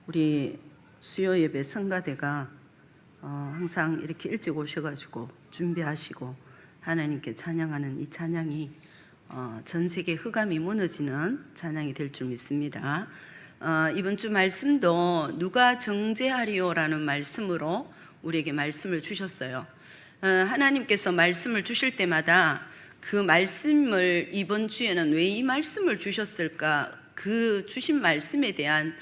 우리 수요 예배 성가대가 항상 이렇게 일찍 오셔가지고 준비하시고 하나님께 찬양하는 이 찬양이 전 세계 흑암이 무너지는 찬양이 될 줄 믿습니다. 이번 주 말씀도 누가 정죄하리요라는 말씀으로 우리에게 말씀을 주셨어요. 하나님께서 말씀을 주실 때마다 그 말씀을 이번 주에는 왜 이 말씀을 주셨을까, 그 주신 말씀에 대한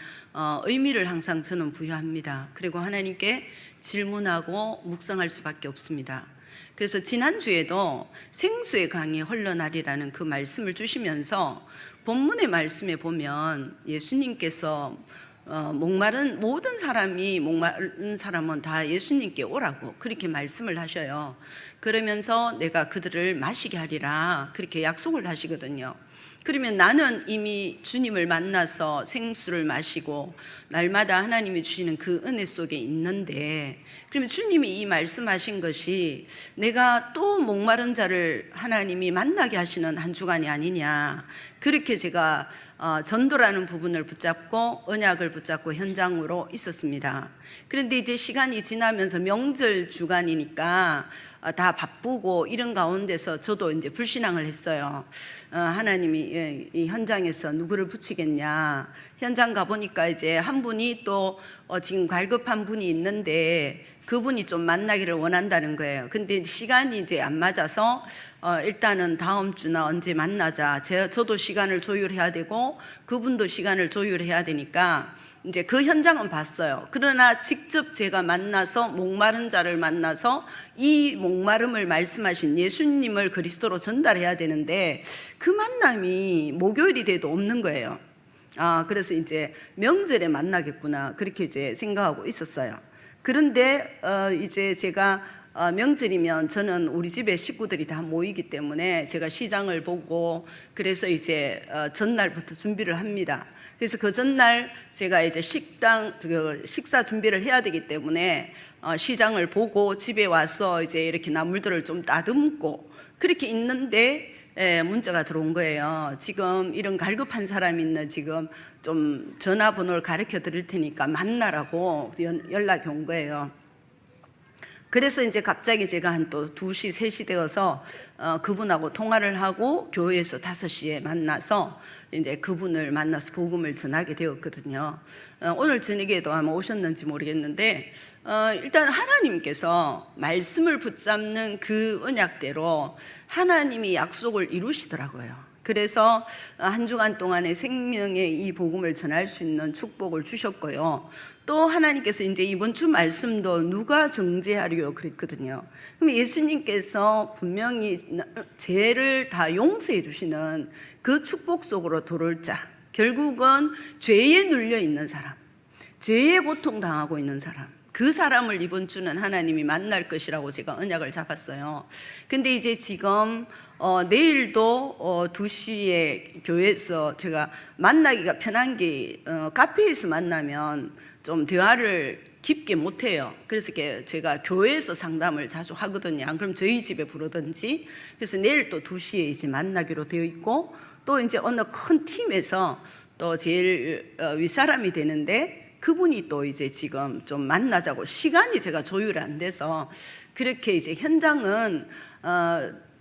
의미를 항상 저는 부여합니다. 그리고 하나님께 질문하고 묵상할 수밖에 없습니다. 그래서 지난주에도 생수의 강이 흘러나리라는 그 말씀을 주시면서 본문의 말씀에 보면 예수님께서 목마른 모든 사람이 목마른 사람은 다 예수님께 오라고 그렇게 말씀을 하셔요. 그러면서 내가 그들을 마시게 하리라 그렇게 약속을 하시거든요. 그러면 나는 이미 주님을 만나서 생수를 마시고 날마다 하나님이 주시는 그 은혜 속에 있는데, 그러면 주님이 이 말씀하신 것이 내가 또 목마른 자를 하나님이 만나게 하시는 한 주간이 아니냐, 그렇게 제가 전도라는 부분을 붙잡고 언약을 붙잡고 현장으로 있었습니다. 그런데 이제 시간이 지나면서 명절 주간이니까 다 바쁘고 이런 가운데서 저도 이제 불신앙을 했어요. 하나님이 이 현장에서 누구를 붙이겠냐. 현장 가보니까 이제 한 분이 또 지금 갈급한 분이 있는데 그분이 좀 만나기를 원한다는 거예요. 근데 시간이 이제 안 맞아서 일단은 다음 주나 언제 만나자. 저도 시간을 조율해야 되고 그분도 시간을 조율해야 되니까 이제 그 현장은 봤어요. 그러나 직접 제가 만나서 목마른 자를 만나서 이 목마름을 말씀하신 예수님을 그리스도로 전달해야 되는데 그 만남이 목요일이 돼도 없는 거예요. 그래서 이제 명절에 만나겠구나 그렇게 이제 생각하고 있었어요. 그런데 이제 제가 명절이면 저는 우리 집에 식구들이 다 모이기 때문에 제가 시장을 보고 그래서 이제 전날부터 준비를 합니다. 그래서 그 전날 제가 이제 식사 준비를 해야 되기 때문에 시장을 보고 집에 와서 이제 이렇게 나물들을 좀 다듬고 그렇게 있는데 문자가 들어온 거예요. 지금 이런 갈급한 사람이 있는, 지금 좀 전화번호를 가르쳐 드릴 테니까 만나라고 연락이 온 거예요. 그래서 이제 갑자기 제가 한 또 2시, 3시 되어서 그분하고 통화를 하고 교회에서 5시에 만나서 이제 그분을 만나서 복음을 전하게 되었거든요. 오늘 저녁에도 아마 오셨는지 모르겠는데 일단 하나님께서 말씀을 붙잡는 그 언약대로 하나님이 약속을 이루시더라고요. 그래서 한 주간 동안에 생명의 이 복음을 전할 수 있는 축복을 주셨고요. 또 하나님께서 이제 이번 주 말씀도 누가 정죄하리요 그랬거든요. 그럼 예수님께서 분명히 죄를 다 용서해 주시는 그 축복 속으로 들어올 자, 결국은 죄에 눌려 있는 사람, 죄에 고통당하고 있는 사람, 그 사람을 이번 주는 하나님이 만날 것이라고 제가 언약을 잡았어요. 근데 이제 지금 내일도 2시에 교회에서 제가 만나기가 편한 게 카페에서 만나면 좀 대화를 깊게 못해요. 그래서 제가 교회에서 상담을 자주 하거든요. 안 그럼 저희 집에 부르든지. 그래서 내일 또 2시에 이제 만나기로 되어 있고, 또 이제 어느 큰 팀에서 또 제일 윗사람이 되는데 그분이 또 이제 지금 좀 만나자고 시간이 제가 조율이 안 돼서 그렇게 이제 현장은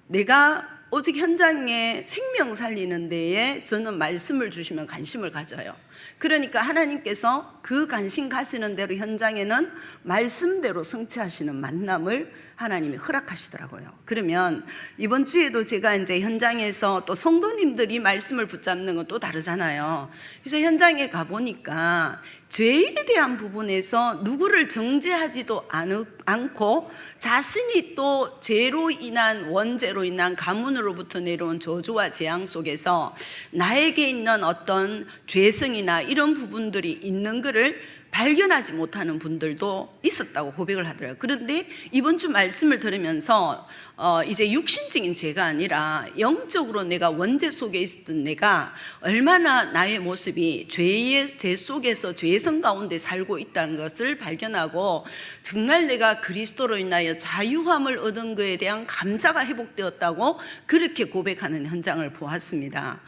내가 오직 현장에 생명 살리는 데에 저는 말씀을 주시면 관심을 가져요. 그러니까 하나님께서 그 관심 가시는 대로 현장에는 말씀대로 성취하시는 만남을 하나님이 허락하시더라고요. 그러면 이번 주에도 제가 이제 현장에서 또 성도님들이 말씀을 붙잡는 건 또 다르잖아요. 그래서 현장에 가보니까 죄에 대한 부분에서 누구를 정죄하지도 않고 자신이 또 죄로 인한, 원죄로 인한 가문으로부터 내려온 저주와 재앙 속에서 나에게 있는 어떤 죄성이나 이런 부분들이 있는 것을 발견하지 못하는 분들도 있었다고 고백을 하더라고요. 그런데 이번 주 말씀을 들으면서 이제 육신적인 죄가 아니라 영적으로 내가 원죄 속에 있었던 내가 얼마나 나의 모습이 죄 속에서 죄성 가운데 살고 있다는 것을 발견하고 정말 내가 그리스도로 인하여 자유함을 얻은 것에 대한 감사가 회복되었다고 그렇게 고백하는 현장을 보았습니다.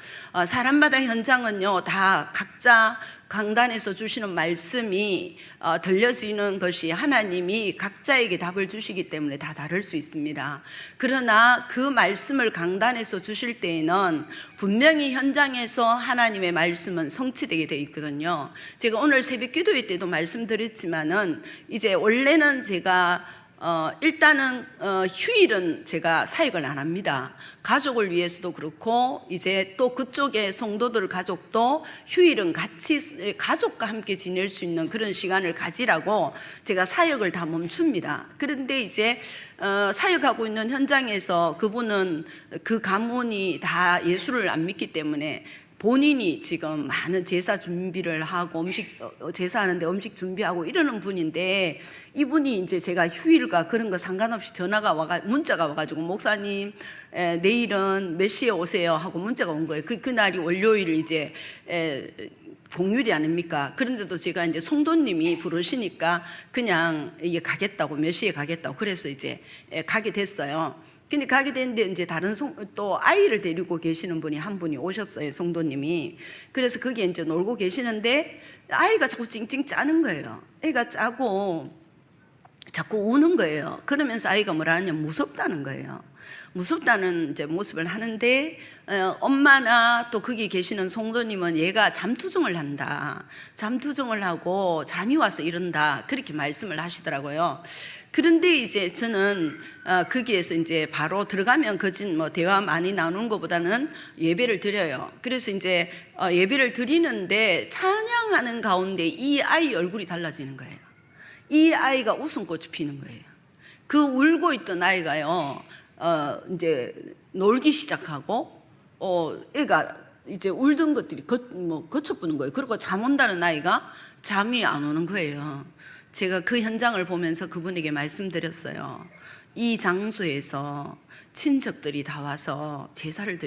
사람마다 현장은요 다 각자 강단에서 주시는 말씀이 들려지는 것이 하나님이 각자에게 답을 주시기 때문에 다 다를 수 있습니다. 그러나 그 말씀을 강단에서 주실 때에는 분명히 현장에서 하나님의 말씀은 성취되게 되어 있거든요. 제가 오늘 새벽 기도회 때도 말씀드렸지만은 이제 원래는 제가 일단은 휴일은 제가 사역을 안 합니다. 가족을 위해서도 그렇고 이제 또 그쪽의 성도들 가족도 휴일은 같이 가족과 함께 지낼 수 있는 그런 시간을 가지라고 제가 사역을 다 멈춥니다. 그런데 이제 사역하고 있는 현장에서 그분은 그 가문이 다 예수를 안 믿기 때문에 본인이 지금 많은 제사 준비를 하고 제사하는데 음식 준비하고 이러는 분인데, 이분이 이제 제가 휴일과 그런 거 상관없이 문자가 와가지고 목사님 내일은 몇 시에 오세요 하고 문자가 온 거예요. 그날이 월요일 이제 공휴일이 아닙니까? 그런데도 제가 이제 성도님이 부르시니까 그냥 이게 가겠다고, 몇 시에 가겠다고 그래서 이제 가게 됐어요. 근데 가게 됐는데 이제 또 아이를 데리고 계시는 분이 한 분이 오셨어요, 성도님이. 그래서 거기에 이제 놀고 계시는데 아이가 자꾸 찡찡 짜는 거예요. 애가 짜고 자꾸 우는 거예요. 그러면서 아이가 뭐라 하냐면 무섭다는 거예요. 무섭다는 이제 모습을 하는데 엄마나 또 거기 계시는 성도님은 얘가 잠투정을 한다. 잠투정을 하고 잠이 와서 이런다. 그렇게 말씀을 하시더라고요. 그런데 이제 저는 거기에서 이제 바로 들어가면 대화 많이 나누는 것보다는 예배를 드려요. 그래서 이제 예배를 드리는데 찬양하는 가운데 이 아이 얼굴이 달라지는 거예요. 이 아이가 웃음꽃이 피는 거예요. 그 울고 있던 아이가요, 이제 놀기 시작하고, 애가 이제 울던 것들이 거쳐보는 거예요. 그리고 잠 온다는 아이가 잠이 안 오는 거예요. 제가 그 현장을 보면서 그분에게 말씀드렸어요. 이 장소에서 친척들이 다 와서 제사를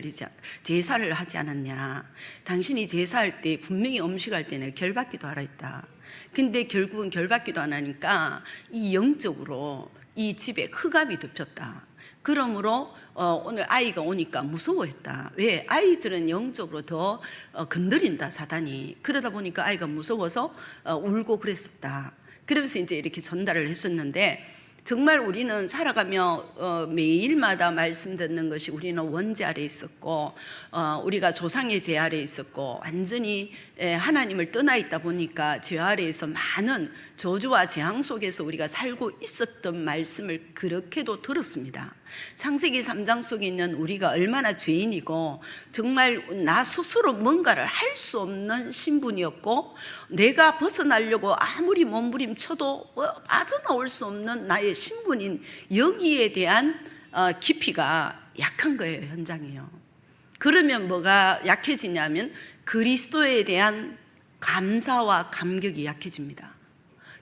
하지 않았냐. 당신이 제사할 때 분명히 음식할 때는 결받기도 하라 했다. 근데 결국은 결받기도 안 하니까 이 영적으로 이 집에 흑암이 덮였다. 그러므로 오늘 아이가 오니까 무서워했다. 왜? 아이들은 영적으로 더 건드린다, 사단이. 그러다 보니까 아이가 무서워서 울고 그랬었다. 그러면서 이제 이렇게 전달을 했었는데, 정말 우리는 살아가며 매일마다 말씀 듣는 것이 우리는 원죄 아래 있었고 우리가 조상의 죄 아래 있었고 완전히 하나님을 떠나 있다 보니까 죄 아래에서 많은 저주와 재앙 속에서 우리가 살고 있었던 말씀을 그렇게도 들었습니다. 창세기 3장 속에 있는 우리가 얼마나 죄인이고 정말 나 스스로 뭔가를 할 수 없는 신분이었고, 내가 벗어나려고 아무리 몸부림쳐도 빠져나올 수 없는 나의 신분인 여기에 대한 깊이가 약한 거예요, 현장이요. 그러면 뭐가 약해지냐면 그리스도에 대한 감사와 감격이 약해집니다.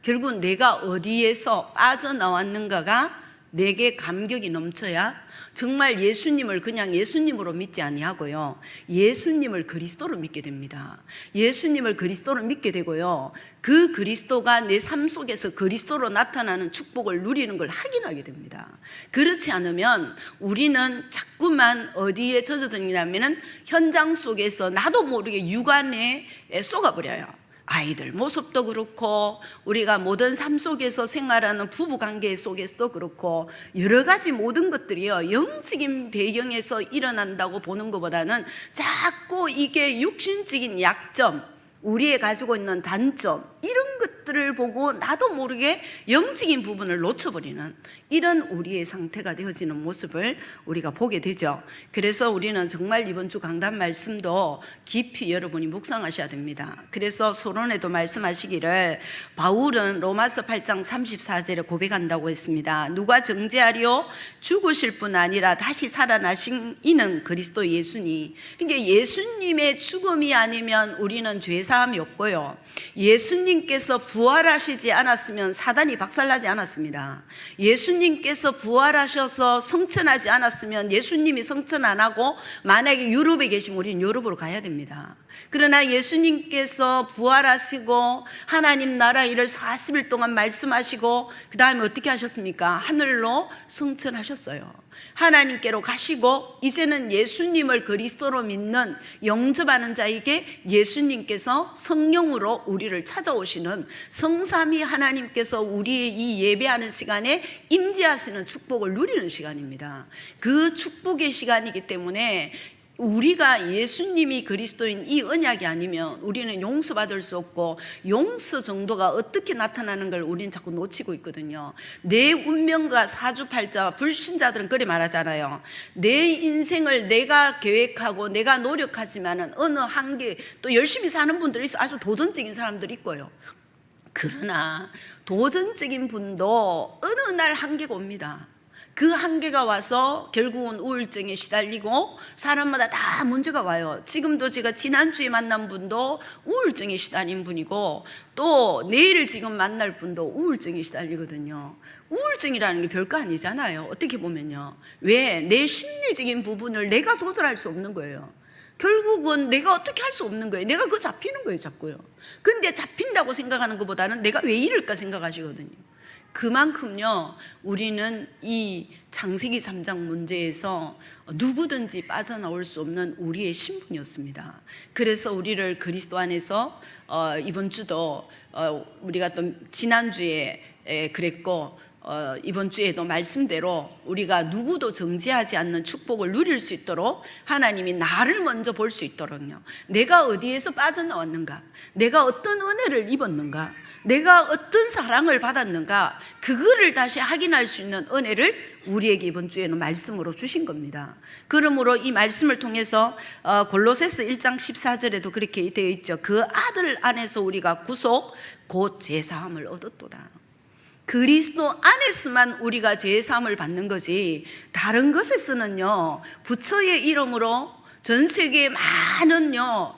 결국 내가 어디에서 빠져나왔는가가 내게 감격이 넘쳐야 정말 예수님을 그냥 예수님으로 믿지 아니하고요, 예수님을 그리스도로 믿게 됩니다. 예수님을 그리스도로 믿게 되고요, 그 그리스도가 내 삶 속에서 그리스도로 나타나는 축복을 누리는 걸 확인하게 됩니다. 그렇지 않으면 우리는 자꾸만 어디에 젖어드냐면은 현장 속에서 나도 모르게 육안에 쏘가버려요. 아이들 모습도 그렇고 우리가 모든 삶 속에서 생활하는 부부관계 속에서도 그렇고 여러 가지 모든 것들이요, 영적인 배경에서 일어난다고 보는 것보다는 자꾸 이게 육신적인 약점, 우리의 가지고 있는 단점, 이런 것들을 보고 나도 모르게 영적인 부분을 놓쳐버리는 이런 우리의 상태가 되어지는 모습을 우리가 보게 되죠. 그래서 우리는 정말 이번 주 강단 말씀도 깊이 여러분이 묵상하셔야 됩니다. 그래서 서론에도 말씀하시기를 바울은 로마서 8장 34절에 고백한다고 했습니다. 누가 정죄하리요? 죽으실 뿐 아니라 다시 살아나신 이는 그리스도 예수니. 그러니까 예수님의 죽음이 아니면 우리는 죄사함이 없고요, 예수님께서 부활하시지 않았으면 사단이 박살나지 않았습니다. 예수님께서 부활하셔서 성천하지 않았으면 예수님이 성천 안 하고 만약에 유럽에 계시면 우리는 유럽으로 가야 됩니다. 그러나 예수님께서 부활하시고 하나님 나라 일을 40일 동안 말씀하시고 그 다음에 어떻게 하셨습니까? 하늘로 승천하셨어요. 하나님께로 가시고 이제는 예수님을 그리스도로 믿는 영접하는 자에게 예수님께서 성령으로 우리를 찾아오시는 성삼위 하나님께서 우리의 이 예배하는 시간에 임재하시는 축복을 누리는 시간입니다. 그 축복의 시간이기 때문에 우리가 예수님이 그리스도인 이 언약이 아니면 우리는 용서받을 수 없고, 용서 정도가 어떻게 나타나는 걸 우리는 자꾸 놓치고 있거든요. 내 운명과 사주팔자, 불신자들은 그리 말하잖아요. 내 인생을 내가 계획하고 내가 노력하지만은 어느 한계, 또 열심히 사는 분들이 있어, 아주 도전적인 사람들이 있고요. 그러나 도전적인 분도 어느 날 한계가 옵니다. 그 한계가 와서 결국은 우울증에 시달리고 사람마다 다 문제가 와요. 지금도 제가 지난주에 만난 분도 우울증에 시달린 분이고, 또 내일 지금 만날 분도 우울증에 시달리거든요. 우울증이라는 게 별거 아니잖아요. 어떻게 보면요. 왜? 내 심리적인 부분을 내가 조절할 수 없는 거예요. 결국은 내가 어떻게 할 수 없는 거예요. 내가 그거 잡히는 거예요, 자꾸요. 근데 잡힌다고 생각하는 것보다는 내가 왜 이럴까 생각하시거든요. 그만큼요, 우리는 이 창세기 3장 문제에서 누구든지 빠져나올 수 없는 우리의 신분이었습니다. 그래서 우리를 그리스도 안에서 이번 주도 우리가 또 지난주에 그랬고, 이번 주에도 말씀대로 우리가 누구도 정죄하지 않는 축복을 누릴 수 있도록 하나님이 나를 먼저 볼 수 있도록요, 내가 어디에서 빠져나왔는가, 내가 어떤 은혜를 입었는가, 내가 어떤 사랑을 받았는가, 그거를 다시 확인할 수 있는 은혜를 우리에게 이번 주에는 말씀으로 주신 겁니다. 그러므로 이 말씀을 통해서 골로새서 1장 14절에도 그렇게 되어 있죠. 그 아들 안에서 우리가 구속 곧 제사함을 얻었도다. 그리스도 안에서만 우리가 제사함을 받는 거지, 다른 것에서는요, 부처의 이름으로 전 세계에 많은요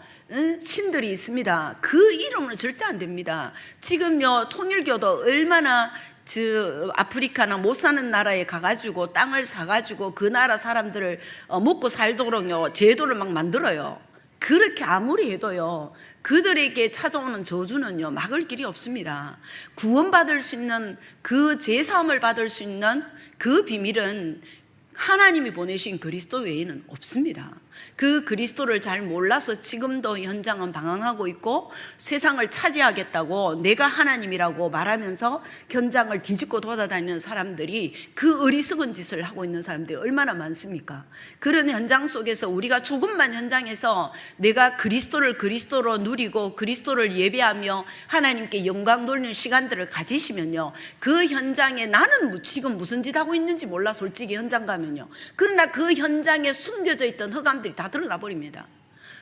신들이 있습니다. 그 이름으로 절대 안 됩니다. 지금요 통일교도 얼마나 아프리카나 못 사는 나라에 가가지고 땅을 사가지고 그 나라 사람들을 먹고 살도록요 제도를 막 만들어요. 그렇게 아무리 해도요 그들에게 찾아오는 저주는요 막을 길이 없습니다. 구원받을 수 있는, 그 제사함을 받을 수 있는 그 비밀은 하나님이 보내신 그리스도 외에는 없습니다. 그 그리스도를 잘 몰라서 지금도 현장은 방황하고 있고, 세상을 차지하겠다고 내가 하나님이라고 말하면서 현장을 뒤집고 돌아다니는 사람들이, 그 어리석은 짓을 하고 있는 사람들이 얼마나 많습니까? 그런 현장 속에서 우리가 조금만 현장에서 내가 그리스도를 그리스도로 누리고 그리스도를 예배하며 하나님께 영광 돌리는 시간들을 가지시면요, 그 현장에 나는 지금 무슨 짓 하고 있는지 몰라, 솔직히 현장 가면요. 그러나 그 현장에 숨겨져 있던 흑암들이 다 드러나 버립니다.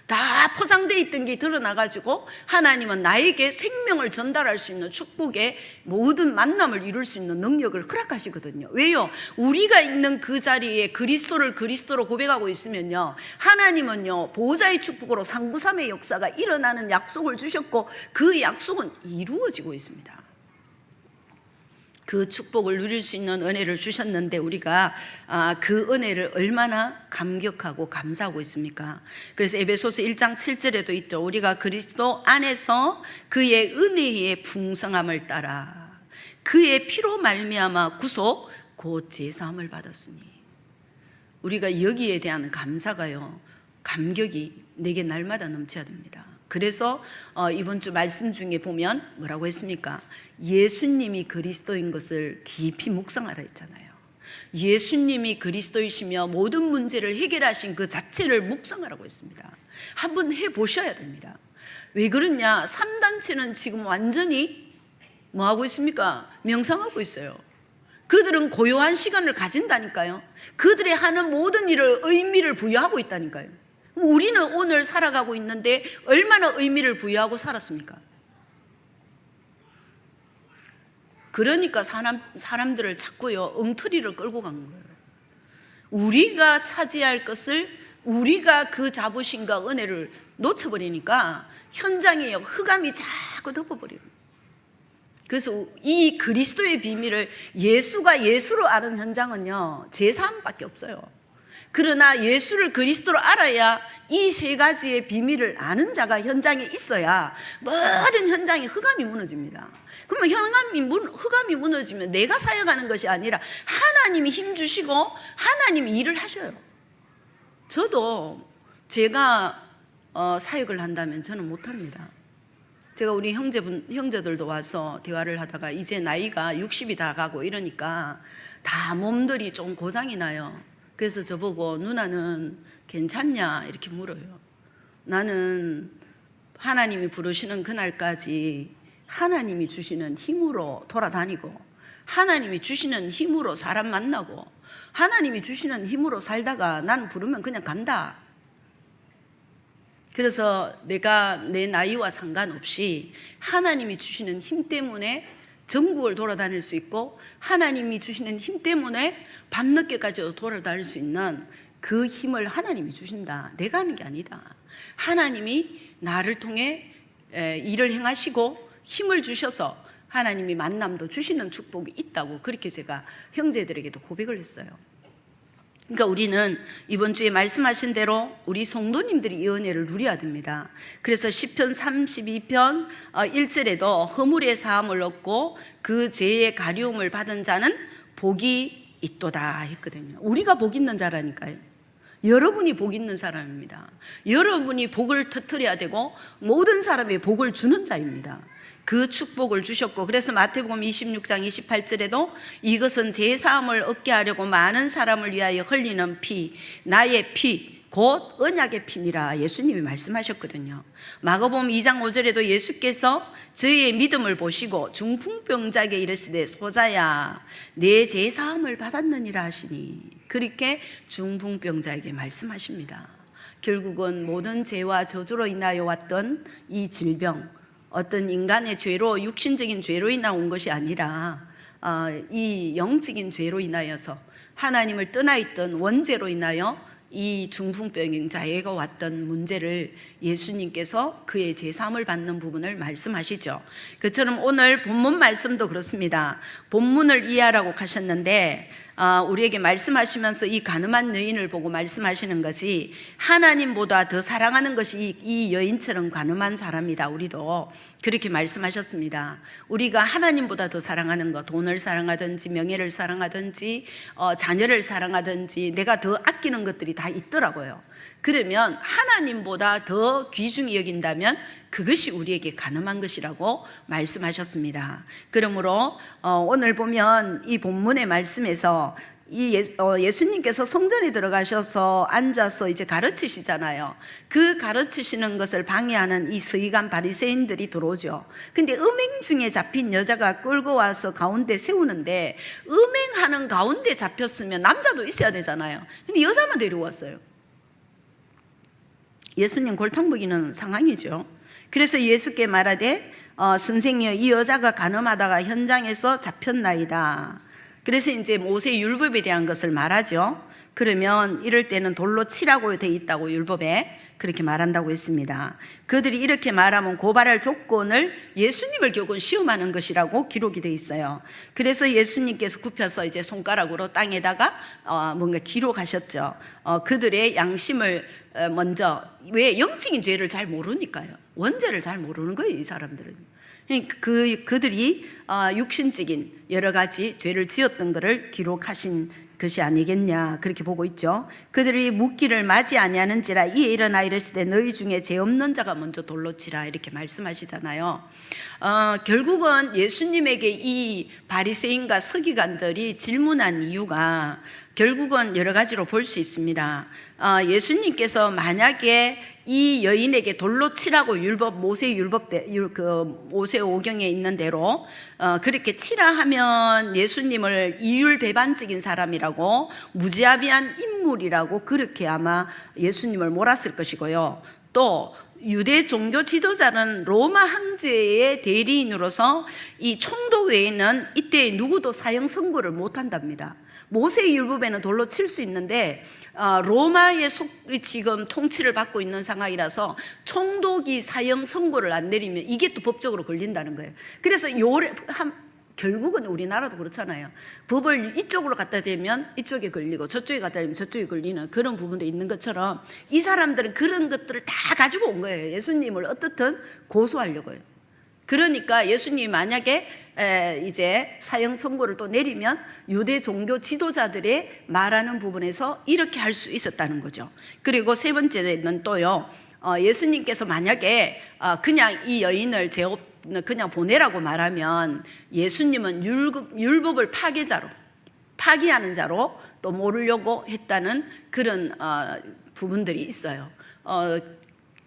다 포장되어 있던 게 드러나가지고 하나님은 나에게 생명을 전달할 수 있는 축복의 모든 만남을 이룰 수 있는 능력을 허락하시거든요. 왜요? 우리가 있는 그 자리에 그리스도를 그리스도로 고백하고 있으면요, 하나님은요 보호자의 축복으로 상부삼의 역사가 일어나는 약속을 주셨고, 그 약속은 이루어지고 있습니다. 그 축복을 누릴 수 있는 은혜를 주셨는데 우리가 그 은혜를 얼마나 감격하고 감사하고 있습니까? 그래서 에베소서 1장 7절에도 있죠. 우리가 그리스도 안에서 그의 은혜의 풍성함을 따라 그의 피로 말미암아 구속 곧 제사함을 받았으니, 우리가 여기에 대한 감사가요, 감격이 내게 날마다 넘쳐야 됩니다. 그래서 이번 주 말씀 중에 보면 뭐라고 했습니까? 예수님이 그리스도인 것을 깊이 묵상하라 했잖아요. 예수님이 그리스도이시며 모든 문제를 해결하신 그 자체를 묵상하라고 했습니다. 한번 해보셔야 됩니다. 왜 그러냐? 3단체는 지금 완전히 뭐하고 있습니까? 명상하고 있어요. 그들은 고요한 시간을 가진다니까요. 그들의 하는 모든 일을 의미를 부여하고 있다니까요. 우리는 오늘 살아가고 있는데 얼마나 의미를 부여하고 살았습니까? 그러니까 사람들을 자꾸요 엉터리를 끌고 간 거예요. 우리가 차지할 것을, 우리가 그 자부심과 은혜를 놓쳐버리니까 현장에 흑암이 자꾸 덮어버려요. 그래서 이 그리스도의 비밀을 예수가 예수로 아는 현장은요 제사함밖에 없어요. 그러나 예수를 그리스도로 알아야 이 세 가지의 비밀을 아는 자가 현장에 있어야 모든 현장에 흑암이 무너집니다. 그러면 흑암이 무너지면 내가 사역하는 것이 아니라 하나님이 힘 주시고 하나님이 일을 하셔요. 저도 제가 사역을 한다면 저는 못합니다. 제가 우리 형제들도 와서 대화를 하다가 이제 나이가 60이 다 가고 이러니까 다 몸들이 좀 고장이 나요. 그래서 저보고 누나는 괜찮냐 이렇게 물어요. 나는 하나님이 부르시는 그날까지 하나님이 주시는 힘으로 돌아다니고 하나님이 주시는 힘으로 사람 만나고 하나님이 주시는 힘으로 살다가 나는 부르면 그냥 간다. 그래서 내가 내 나이와 상관없이 하나님이 주시는 힘 때문에 전국을 돌아다닐 수 있고 하나님이 주시는 힘 때문에 밤늦게까지도 돌아다닐 수 있는 그 힘을 하나님이 주신다. 내가 하는 게 아니다. 하나님이 나를 통해 일을 행하시고 힘을 주셔서 하나님이 만남도 주시는 축복이 있다고 그렇게 제가 형제들에게도 고백을 했어요. 그러니까 우리는 이번 주에 말씀하신 대로 우리 성도님들이 이 은혜를 누려야 됩니다. 그래서 시편 32편 1절에도 허물의 사함을 얻고 그 죄의 가리움을 받은 자는 복이 있도다 했거든요. 우리가 복 있는 자라니까요. 여러분이 복 있는 사람입니다. 여러분이 복을 터뜨려야 되고 모든 사람의 복을 주는 자입니다. 그 축복을 주셨고, 그래서 마태복음 26장 28절에도 이것은 제사함을 얻게 하려고 많은 사람을 위하여 흘리는 피, 나의 피, 곧 언약의 피니라 예수님이 말씀하셨거든요. 마가복음 2장 5절에도 예수께서 저희의 믿음을 보시고 중풍병자에게 이르시되 소자야 내 제사함을 받았느니라 하시니, 그렇게 중풍병자에게 말씀하십니다. 결국은 모든 죄와 저주로 인하여 왔던 이 질병, 어떤 인간의 죄로, 육신적인 죄로 인하여 온 것이 아니라 이 영적인 죄로 인하여서 하나님을 떠나 있던 원죄로 인하여 이 중풍병자에게 왔던 문제를 예수님께서 그의 제사함을 받는 부분을 말씀하시죠. 그처럼 오늘 본문 말씀도 그렇습니다. 본문을 이해하라고 하셨는데 우리에게 말씀하시면서 이 가늠한 여인을 보고 말씀하시는 것이 하나님보다 더 사랑하는 것이 이 여인처럼 가늠한 사람이다. 우리도 그렇게 말씀하셨습니다. 우리가 하나님보다 더 사랑하는 것, 돈을 사랑하든지 명예를 사랑하든지 자녀를 사랑하든지 내가 더 아끼는 것들이 다 있더라고요. 그러면 하나님보다 더 귀중히 여긴다면 그것이 우리에게 가늠한 것이라고 말씀하셨습니다. 그러므로 오늘 보면 이 본문의 말씀에서 예수님께서 성전에 들어가셔서 앉아서 이제 가르치시잖아요. 그 가르치시는 것을 방해하는 이 서기관 바리새인들이 들어오죠. 근데 음행 중에 잡힌 여자가 끌고 와서 가운데 세우는데, 음행하는 가운데 잡혔으면 남자도 있어야 되잖아요. 근데 여자만 데려왔어요. 예수님 골탕 먹이는 상황이죠. 그래서 예수께 말하되 선생이여 이 여자가 간음하다가 현장에서 잡혔나이다. 그래서 이제 모세 율법에 대한 것을 말하죠. 그러면 이럴 때는 돌로 치라고 돼 있다고 율법에 그렇게 말한다고 했습니다. 그들이 이렇게 말하면 고발할 조건을 예수님을 결국은 시험하는 것이라고 기록이 돼 있어요. 그래서 예수님께서 굽혀서 이제 손가락으로 땅에다가 뭔가 기록하셨죠. 그들의 양심을 먼저, 왜 영적인 죄를 잘 모르니까요. 원죄를 잘 모르는 거예요, 이 사람들은. 그들이 육신적인 여러 가지 죄를 지었던 것을 기록하신 것이 아니겠냐 그렇게 보고 있죠. 그들이 묻기를 맞이 아니하는지라 이에 일어나 이르시되 너희 중에 죄 없는 자가 먼저 돌로 치라 이렇게 말씀하시잖아요. 결국은 예수님에게 이 바리새인과 서기관들이 질문한 이유가 결국은 여러 가지로 볼 수 있습니다. 예수님께서 만약에 이 여인에게 돌로 치라고 율법, 모세 율법 모세 오경에 있는 대로 그렇게 치라 하면 예수님을 이율배반적인 사람이라고, 무지아비한 인물이라고 그렇게 아마 예수님을 몰았을 것이고요. 또 유대 종교 지도자는 로마 황제의 대리인으로서 이 총독 외에는 이때 누구도 사형 선고를 못 한답니다. 모세 율법에는 돌로 칠 수 있는데 로마의 지금 통치를 받고 있는 상황이라서 총독이 사형 선고를 안 내리면 이게 또 법적으로 걸린다는 거예요. 그래서 결국은 우리나라도 그렇잖아요. 법을 이쪽으로 갖다 대면 이쪽에 걸리고 저쪽에 갖다 대면 저쪽에 걸리는 그런 부분도 있는 것처럼 이 사람들은 그런 것들을 다 가지고 온 거예요. 예수님을 어떻든 고소하려고요. 그러니까 예수님이 만약에 이제 사형 선고를 또 내리면 유대 종교 지도자들의 말하는 부분에서 이렇게 할 수 있었다는 거죠. 그리고 세 번째는 또요, 예수님께서 만약에 그냥 이 여인을 그냥 보내라고 말하면 예수님은 율법을 파기하는 자로 또 모르려고 했다는 그런 부분들이 있어요.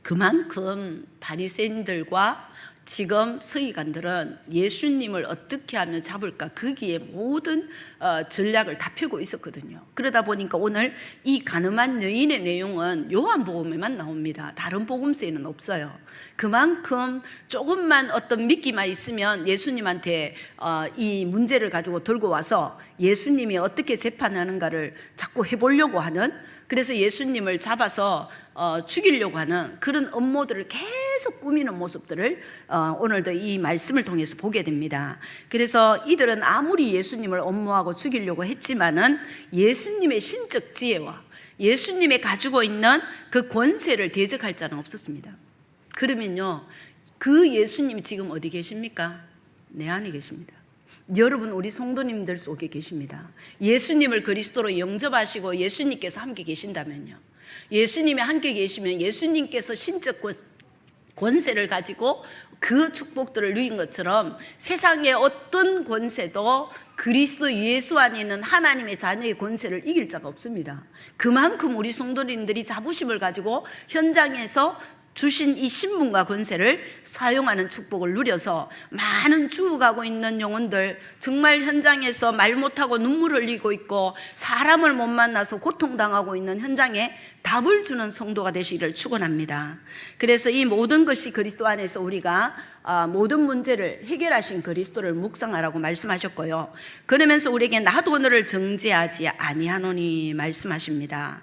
그만큼 바리새인들과 지금 서기관들은 예수님을 어떻게 하면 잡을까 거기에 모든 전략을 다 펴고 있었거든요. 그러다 보니까 오늘 이 가늠한 여인의 내용은 요한복음에만 나옵니다. 다른 복음서에는 없어요. 그만큼 조금만 어떤 믿기만 있으면 예수님한테 이 문제를 가지고 들고 와서 예수님이 어떻게 재판하는가를 자꾸 해보려고 하는, 그래서 예수님을 잡아서 죽이려고 하는 그런 음모들을 계속 꾸미는 모습들을 오늘도 이 말씀을 통해서 보게 됩니다. 그래서 이들은 아무리 예수님을 엄모하고 죽이려고 했지만은 예수님의 신적 지혜와 예수님이 가지고 있는 그 권세를 대적할 자는 없었습니다. 그러면요, 그 예수님이 지금 어디 계십니까? 내 안에 계십니다. 여러분, 우리 성도님들 속에 계십니다. 예수님을 그리스도로 영접하시고 예수님께서 함께 계신다면요, 예수님이 함께 계시면 예수님께서 신적 권세를 가지고 그 축복들을 누린 것처럼 세상의 어떤 권세도 그리스도 예수 안에 있는 하나님의 자녀의 권세를 이길 자가 없습니다. 그만큼 우리 성도님들이 자부심을 가지고 현장에서 주신 이 신분과 권세를 사용하는 축복을 누려서 많은 죽어가고 있는 영혼들, 정말 현장에서 말 못하고 눈물 흘리고 있고 사람을 못 만나서 고통당하고 있는 현장에 답을 주는 성도가 되시기를 축원합니다. 그래서 이 모든 것이 그리스도 안에서 우리가 모든 문제를 해결하신 그리스도를 묵상하라고 말씀하셨고요. 그러면서 우리에게 나도 너를 정죄하지 아니하노니 말씀하십니다.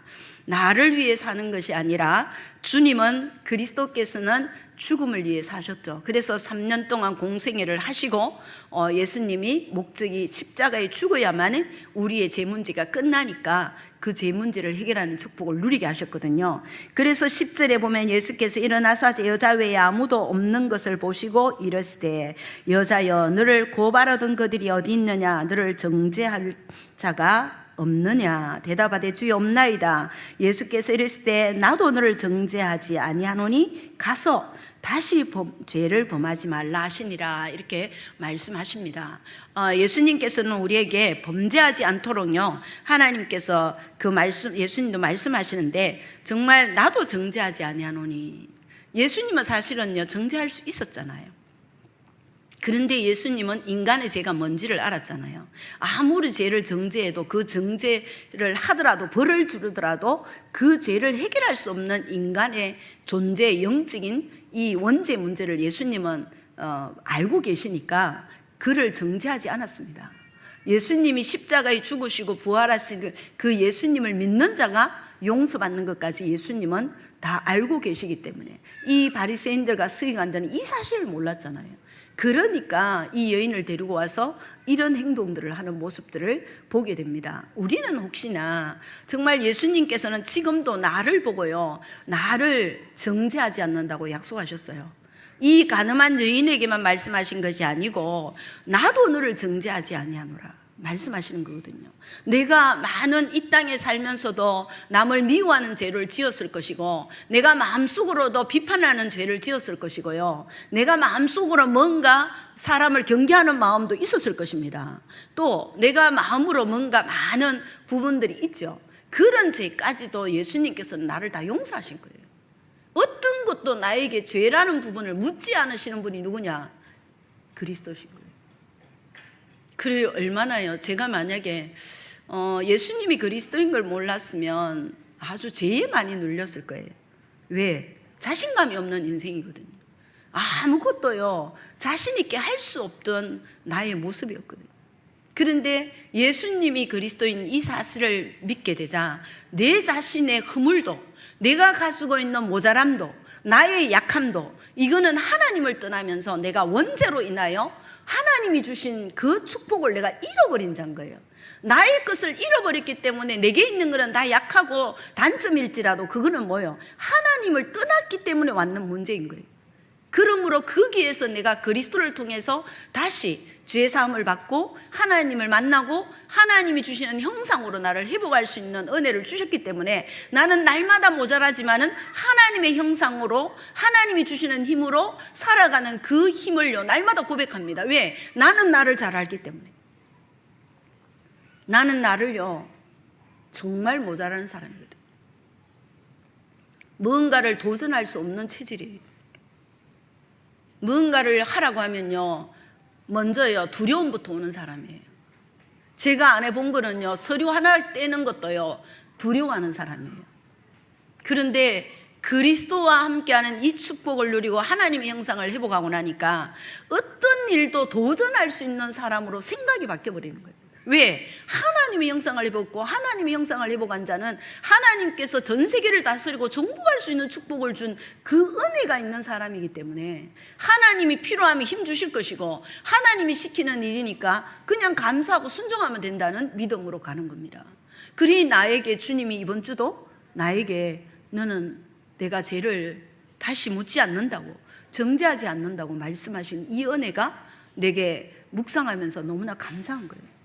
나를 위해 사는 것이 아니라 주님은, 그리스도께서는 죽음을 위해 사셨죠. 그래서 3년 동안 공생애를 하시고 예수님이 목적이 십자가에 죽어야만 우리의 죄 문제가 끝나니까 그 죄 문제를 해결하는 축복을 누리게 하셨거든요. 그래서 10절에 보면 예수께서 일어나사 여자 외에 아무도 없는 것을 보시고 이르시되 여자여, 너를 고발하던 그들이 어디 있느냐? 너를 정죄할 자가 없느냐? 대답하되 주여 없나이다. 예수께서 이르시되 나도 너를 정죄하지 아니하노니 가서 다시 죄를 범하지 말라 하시니라, 이렇게 말씀하십니다. 예수님께서는 우리에게 범죄하지 않도록요, 하나님께서 그 말씀, 예수님도 말씀하시는데 정말 나도 정죄하지 아니하노니, 예수님은 사실은요 정죄할 수 있었잖아요. 그런데 예수님은 인간의 죄가 뭔지를 알았잖아요. 아무리 죄를 정죄해도 그 정죄를 하더라도 벌을 주르더라도 그 죄를 해결할 수 없는 인간의 존재, 영적인 이 원죄 문제를 예수님은 알고 계시니까 그를 정죄하지 않았습니다. 예수님이 십자가에 죽으시고 부활하신 그 예수님을 믿는 자가 용서받는 것까지 예수님은 다 알고 계시기 때문에 이 바리새인들과 서기관들은 이 사실을 몰랐잖아요. 그러니까 이 여인을 데리고 와서 이런 행동들을 하는 모습들을 보게 됩니다. 우리는 혹시나 정말 예수님께서는 지금도 나를 보고요, 나를 정죄하지 않는다고 약속하셨어요. 이 가늠한 여인에게만 말씀하신 것이 아니고 나도 너를 정죄하지 아니하노라 말씀하시는 거거든요. 내가 많은 이 땅에 살면서도 남을 미워하는 죄를 지었을 것이고, 내가 마음속으로도 비판하는 죄를 지었을 것이고요, 내가 마음속으로 뭔가 사람을 경계하는 마음도 있었을 것입니다. 또 내가 마음으로 뭔가 많은 부분들이 있죠. 그런 죄까지도 예수님께서는 나를 다 용서하신 거예요. 어떤 것도 나에게 죄라는 부분을 묻지 않으시는 분이 누구냐? 그리스도신 거예요. 그래요. 얼마나요? 제가 만약에 예수님이 그리스도인 걸 몰랐으면 아주 죄에 많이 눌렸을 거예요. 왜? 자신감이 없는 인생이거든요. 아무것도요 자신 있게 할 수 없던 나의 모습이었거든요. 그런데 예수님이 그리스도인 이 사실을 믿게 되자 내 자신의 허물도, 내가 가지고 있는 모자람도, 나의 약함도, 이거는 하나님을 떠나면서 내가 원죄로 인하여 하나님이 주신 그 축복을 내가 잃어버린 자인 거예요. 나의 것을 잃어버렸기 때문에 내게 있는 것은 다 약하고 단점일지라도 그거는 뭐예요? 하나님을 떠났기 때문에 왔는 문제인 거예요. 그러므로 거기에서 내가 그리스도를 통해서 다시 죄 사함을 받고 하나님을 만나고 하나님이 주시는 형상으로 나를 회복할 수 있는 은혜를 주셨기 때문에 나는 날마다 모자라지만은 하나님의 형상으로 하나님이 주시는 힘으로 살아가는 그 힘을요 날마다 고백합니다. 왜? 나는 나를 잘 알기 때문에. 나는 나를요 정말 모자라는 사람이거든. 무언가를 도전할 수 없는 체질이에요. 무언가를 하라고 하면요 먼저요 두려움부터 오는 사람이에요. 제가 안 해본 거는요 서류 하나 떼는 것도요 두려워하는 사람이에요. 그런데 그리스도와 함께하는 이 축복을 누리고 하나님의 형상을 회복하고 나니까 어떤 일도 도전할 수 있는 사람으로 생각이 바뀌어버리는 거예요. 왜? 하나님의 형상을 회복하고 하나님의 형상을 회복한 자는 하나님께서 전 세계를 다스리고 정복할 수 있는 축복을 준 그 은혜가 있는 사람이기 때문에 하나님이 필요하면 힘 주실 것이고 하나님이 시키는 일이니까 그냥 감사하고 순종하면 된다는 믿음으로 가는 겁니다. 그러니 나에게 주님이 이번 주도 나에게 너는 내가 죄를 다시 묻지 않는다고 정죄하지 않는다고 말씀하신 이 은혜가 내게 묵상하면서 너무나 감사한 거예요.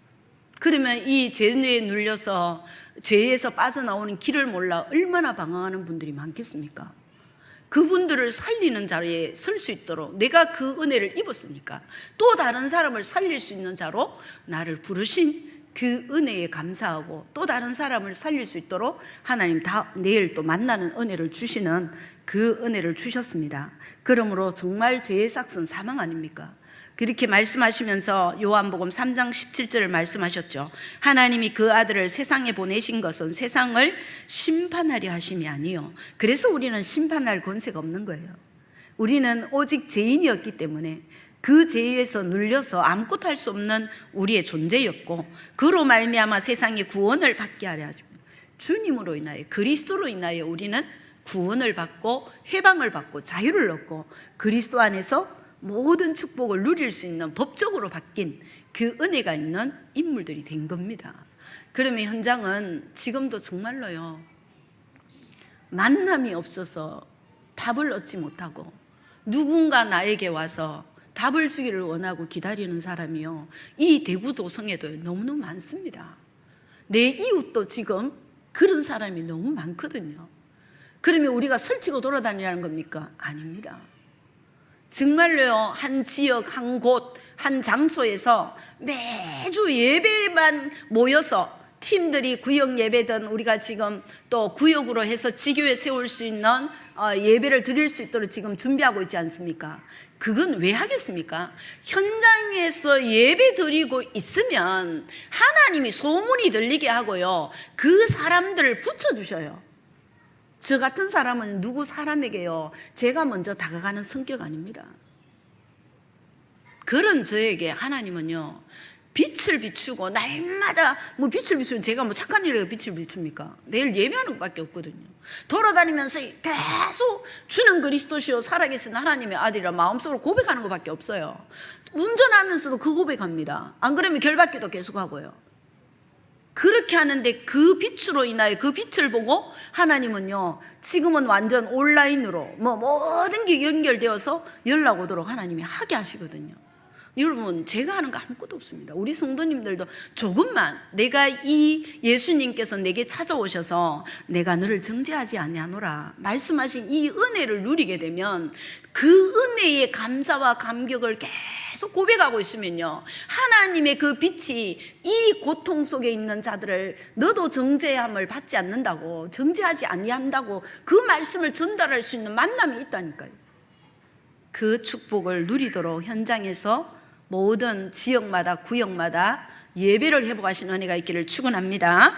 그러면 이 죄에 눌려서 죄에서 빠져나오는 길을 몰라 얼마나 방황하는 분들이 많겠습니까? 그분들을 살리는 자리에 설 수 있도록 내가 그 은혜를 입었으니까 또 다른 사람을 살릴 수 있는 자로 나를 부르신 그 은혜에 감사하고 또 다른 사람을 살릴 수 있도록 하나님 내일 또 만나는 은혜를 주시는 그 은혜를 주셨습니다. 그러므로 정말 죄의 삭은 사망 아닙니까? 그렇게 말씀하시면서 요한복음 3장 17절을 말씀하셨죠. 하나님이 그 아들을 세상에 보내신 것은 세상을 심판하려 하심이 아니요. 그래서 우리는 심판할 권세가 없는 거예요. 우리는 오직 죄인이었기 때문에 그 죄에서 눌려서 아무것도 할 수 없는 우리의 존재였고 그로 말미암아 세상이 구원을 받게 하려 하죠. 주님으로 인하여 그리스도로 인하여 우리는 구원을 받고 해방을 받고 자유를 얻고 그리스도 안에서 모든 축복을 누릴 수 있는 법적으로 바뀐 그 은혜가 있는 인물들이 된 겁니다. 그러면 현장은 지금도 정말로요 만남이 없어서 답을 얻지 못하고 누군가 나에게 와서 답을 주기를 원하고 기다리는 사람이요 이 대구 도성에도 너무너무 많습니다. 내 이웃도 지금 그런 사람이 너무 많거든요. 그러면 우리가 설치고 돌아다니라는 겁니까? 아닙니다. 정말로요 한 지역 한 곳 한 장소에서 매주 예배만 모여서 팀들이 구역 예배든 우리가 지금 또 구역으로 해서 지교에 세울 수 있는 예배를 드릴 수 있도록 지금 준비하고 있지 않습니까? 그건 왜 하겠습니까? 현장에서 예배 드리고 있으면 하나님이 소문이 들리게 하고요 그 사람들을 붙여주셔요. 저 같은 사람은 누구 사람에게요 제가 먼저 다가가는 성격 아닙니다. 그런 저에게 하나님은요 빛을 비추고 날마다 뭐 빛을 비추는 제가 뭐 착한 일에 빛을 비춥니까? 매일 예배하는 것밖에 없거든요. 돌아다니면서 계속 주는 그리스도시요 살아계신 하나님의 아들이라 마음속으로 고백하는 것밖에 없어요. 운전하면서도 그 고백합니다. 안 그러면 결박기도 계속하고요. 그렇게 하는데 그 빛으로 인하여 그 빛을 보고 하나님은요 지금은 완전 온라인으로 뭐 모든 게 연결되어서 연락 오도록 하나님이 하게 하시거든요. 여러분 제가 하는 거 아무것도 없습니다. 우리 성도님들도 조금만 내가 이 예수님께서 내게 찾아오셔서 내가 너를 정죄하지 아니하노라 말씀하신 이 은혜를 누리게 되면 그 은혜의 감사와 감격을 계속 고백하고 있으면요 하나님의 그 빛이 이 고통 속에 있는 자들을 너도 정죄함을 받지 않는다고 정죄하지 아니한다고 그 말씀을 전달할 수 있는 만남이 있다니까요. 그 축복을 누리도록 현장에서 모든 지역마다 구역마다 예배를 회복하시는 은혜가 있기를 축원합니다.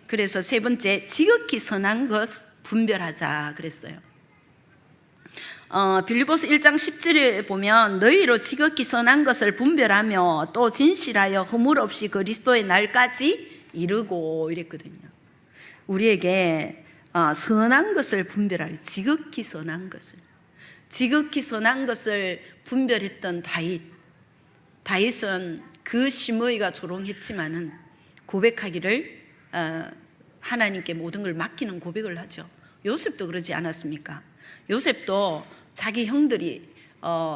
그래서 세 번째 지극히 선한 것 분별하자 그랬어요. 빌립보서 1장 10절에 보면 너희로 지극히 선한 것을 분별하며 또 진실하여 허물 없이 그리스도의 날까지 이르고 이랬거든요. 우리에게 선한 것을 분별할 지극히 선한 것을 분별했던 다윗 다윗은 그 심의가 조롱했지만은 고백하기를 하나님께 모든 걸 맡기는 고백을 하죠. 요셉도 그러지 않았습니까? 요셉도 자기 형들이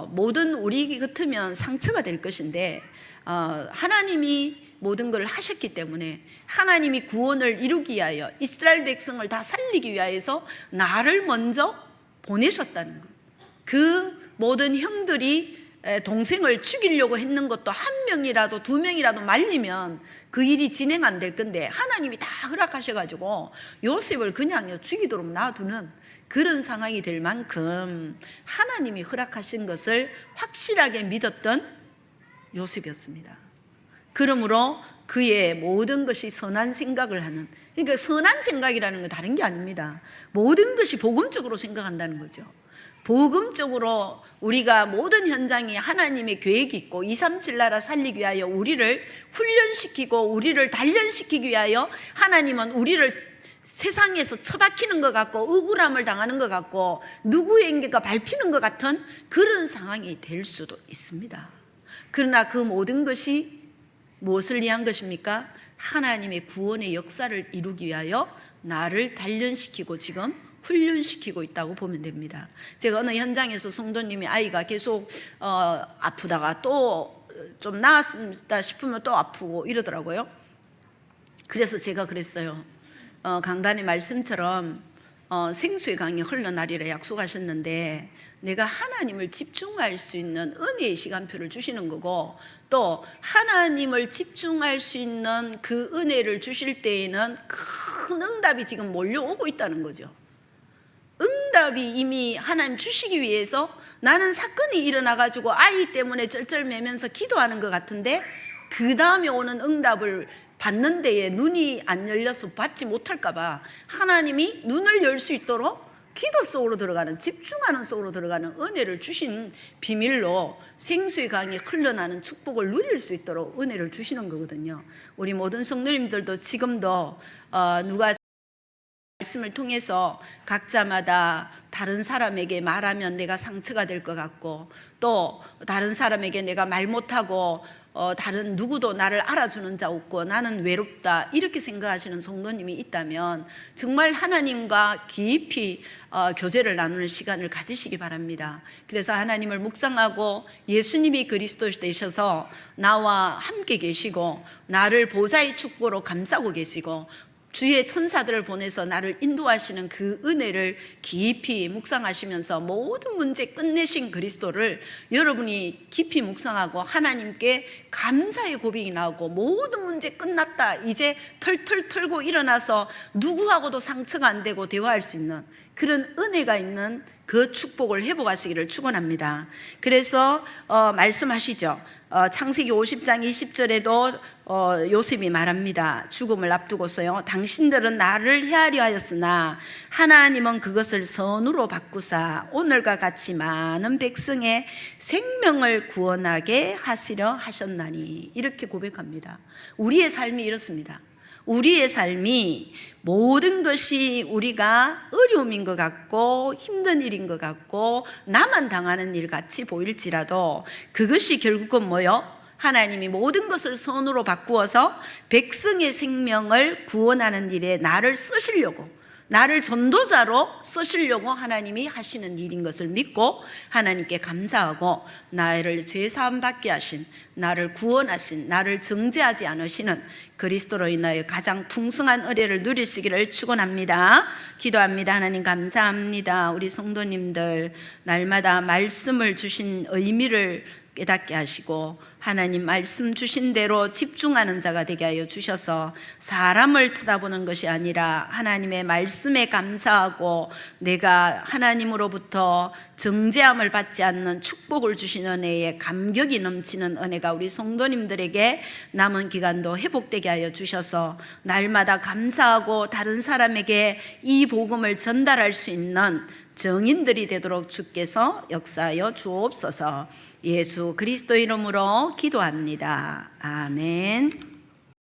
모든 우리 같으면 상처가 될 것인데 하나님이 모든 걸 하셨기 때문에 하나님이 구원을 이루기 위하여 이스라엘 백성을 다 살리기 위하여서 나를 먼저 보내셨다는 것. 그 모든 형들이 동생을 죽이려고 했는 것도 한 명이라도 두 명이라도 말리면 그 일이 진행 안 될 건데 하나님이 다 허락하셔가지고 요셉을 그냥 죽이도록 놔두는 그런 상황이 될 만큼 하나님이 허락하신 것을 확실하게 믿었던 요셉이었습니다. 그러므로 그의 모든 것이 선한 생각을 하는, 그러니까 선한 생각이라는 건 다른 게 아닙니다. 모든 것이 복음적으로 생각한다는 거죠. 복음적으로 우리가 모든 현장이 하나님의 계획이 있고 237 나라 살리기 위하여 우리를 훈련시키고 우리를 단련시키기 위하여 하나님은 우리를 세상에서 처박히는 것 같고 억울함을 당하는 것 같고 누구에게가 밟히는 것 같은 그런 상황이 될 수도 있습니다. 그러나 그 모든 것이 무엇을 위한 것입니까? 하나님의 구원의 역사를 이루기 위하여 나를 단련시키고 지금 훈련시키고 있다고 보면 됩니다. 제가 어느 현장에서 성도님이 아이가 계속 아프다가 또 좀 나았다 싶으면 또 아프고 이러더라고요. 그래서 제가 그랬어요. 강단의 말씀처럼 생수의 강이 흘러나리라 약속하셨는데 내가 하나님을 집중할 수 있는 은혜의 시간표를 주시는 거고 또 하나님을 집중할 수 있는 그 은혜를 주실 때에는 큰 응답이 지금 몰려오고 있다는 거죠. 응답이 이미 하나님 주시기 위해서 나는 사건이 일어나가지고 아이 때문에 쩔쩔매면서 기도하는 것 같은데 그 다음에 오는 응답을 받는 데에 눈이 안 열려서 받지 못할까 봐 하나님이 눈을 열 수 있도록 기도 속으로 들어가는, 집중하는 속으로 들어가는 은혜를 주신 비밀로 생수의 강이 흘러나는 축복을 누릴 수 있도록 은혜를 주시는 거거든요. 우리 모든 성도님들도 지금도 누가 말씀을 통해서 각자마다 다른 사람에게 말하면 내가 상처가 될 것 같고 또 다른 사람에게 내가 말 못하고 다른 누구도 나를 알아주는 자 없고 나는 외롭다 이렇게 생각하시는 성도님이 있다면 정말 하나님과 깊이 교제를 나누는 시간을 가지시기 바랍니다. 그래서 하나님을 묵상하고 예수님이 그리스도 되셔서 나와 함께 계시고 나를 보좌의 축복으로 감싸고 계시고 주의 천사들을 보내서 나를 인도하시는 그 은혜를 깊이 묵상하시면서 모든 문제 끝내신 그리스도를 여러분이 깊이 묵상하고 하나님께 감사의 고백이 나오고 모든 문제 끝났다 이제 털털 털고 일어나서 누구하고도 상처가 안 되고 대화할 수 있는 그런 은혜가 있는 그 축복을 회복하시기를 축원합니다. 그래서 말씀하시죠. 창세기 50장 20절에도 요셉이 말합니다. 죽음을 앞두고서요. 당신들은 나를 헤아려 하였으나 하나님은 그것을 선으로 바꾸사 오늘과 같이 많은 백성의 생명을 구원하게 하시려 하셨나니 이렇게 고백합니다. 우리의 삶이 이렇습니다. 우리의 삶이 모든 것이 우리가 어려움인 것 같고 힘든 일인 것 같고 나만 당하는 일 같이 보일지라도 그것이 결국은 뭐요? 하나님이 모든 것을 선으로 바꾸어서 백성의 생명을 구원하는 일에 나를 쓰시려고 나를 전도자로 쓰시려고 하나님이 하시는 일인 것을 믿고 하나님께 감사하고 나를 죄사함 받게 하신 나를 구원하신 나를 정죄하지 않으시는 그리스도로 인하여 가장 풍성한 은혜를 누리시기를 축원합니다. 기도합니다. 하나님 감사합니다. 우리 성도님들 날마다 말씀을 주신 의미를 깨닫게 하시고 하나님 말씀 주신 대로 집중하는 자가 되게 하여 주셔서 사람을 쳐다보는 것이 아니라 하나님의 말씀에 감사하고 내가 하나님으로부터 정죄함을 받지 않는 축복을 주시는 은혜에 감격이 넘치는 은혜가 우리 성도님들에게 남은 기간도 회복되게 하여 주셔서 날마다 감사하고 다른 사람에게 이 복음을 전달할 수 있는 정인들이 되도록 주께서 역사하여 주옵소서. 예수 그리스도 이름으로 기도합니다. 아멘.